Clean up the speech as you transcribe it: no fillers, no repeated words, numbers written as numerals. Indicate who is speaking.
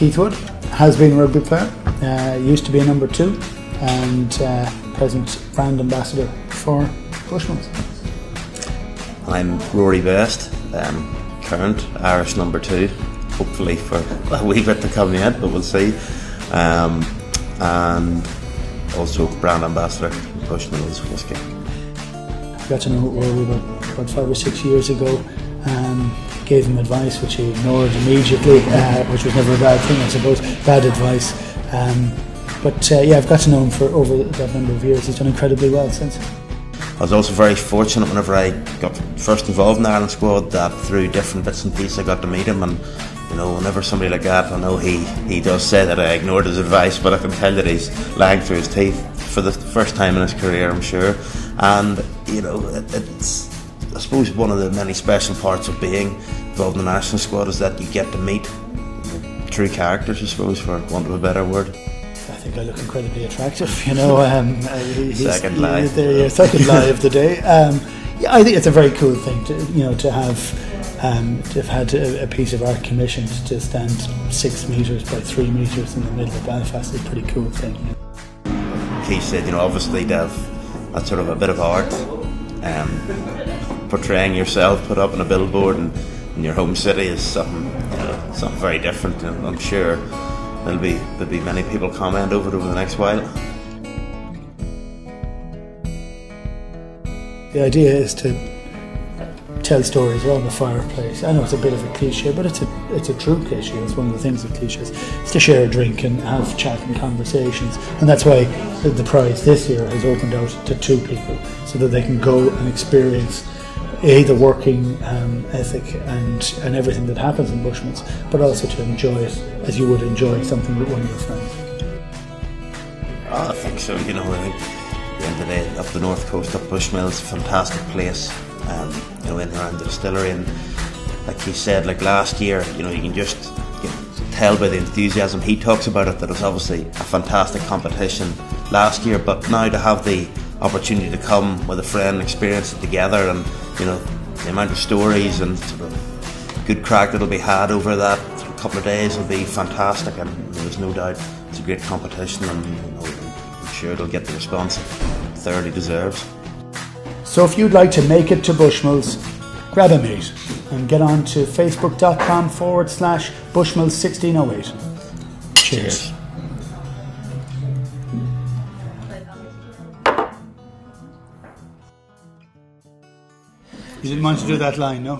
Speaker 1: Makeit2Wood, has been a rugby player, used to be a number 2 and present brand ambassador for Bushmills.
Speaker 2: I'm Rory Best, current Irish number 2, hopefully for a wee bit to come yet, but we'll see. And also brand ambassador for Bushmills whisky.
Speaker 1: I got to know Rory about 5 or 6 years ago. Gave him advice which he ignored immediately, which was never a bad thing, I suppose, bad advice. But yeah, I've got to know him for over that number of years. He's done incredibly well since.
Speaker 2: I was also very fortunate whenever I got first involved in the Ireland squad that through different bits and pieces I got to meet him, and you know, whenever somebody like that, I know he does say that I ignored his advice, but I can tell that he's lying through his teeth for the first time in his career, I'm sure. And you know, it's I suppose one of the many special parts of being involved in the national squad is that you get to meet true characters, I suppose, for want of a better word.
Speaker 1: I think I look incredibly attractive, you know.
Speaker 2: Second lie.
Speaker 1: Second lie of the day. Yeah, I think it's a very cool thing to have had a piece of art commissioned to stand 6 metres by 3 metres in the middle of Belfast. It's a pretty cool thing.
Speaker 2: Keith said, you know, obviously to have that sort of a bit of art, portraying yourself put up on a billboard in your home city is something, something very different, and I'm sure there'll be many people comment over it over the next while.
Speaker 1: The idea is to tell stories around the fireplace. I know it's a bit of a cliche, but it's a true cliche. It's one of the things with cliches. It's to share a drink and have chat and conversations, and that's why the prize this year has opened out to 2 people, so that they can go and experience the working ethic and everything that happens in Bushmills, but also to enjoy it as you would enjoy something with one of your friends.
Speaker 2: Oh, I think so. You know, I think at the end of the day, up the north coast, up Bushmills, fantastic place. You know, in and around the distillery, and like he said, like last year, you know, you can just tell by the enthusiasm he talks about it that it was obviously a fantastic competition last year, but now to have the opportunity to come with a friend, experience it together, and you know, the amount of stories and sort of good crack that'll be had over that couple of days will be fantastic, and there's no doubt it's a great competition, and you know, I'm sure it'll get the response it thoroughly deserves.
Speaker 1: So if you'd like to make it to Bushmills, grab a mate and get on to facebook.com/Bushmills1608. Cheers. You didn't want to do that line, no?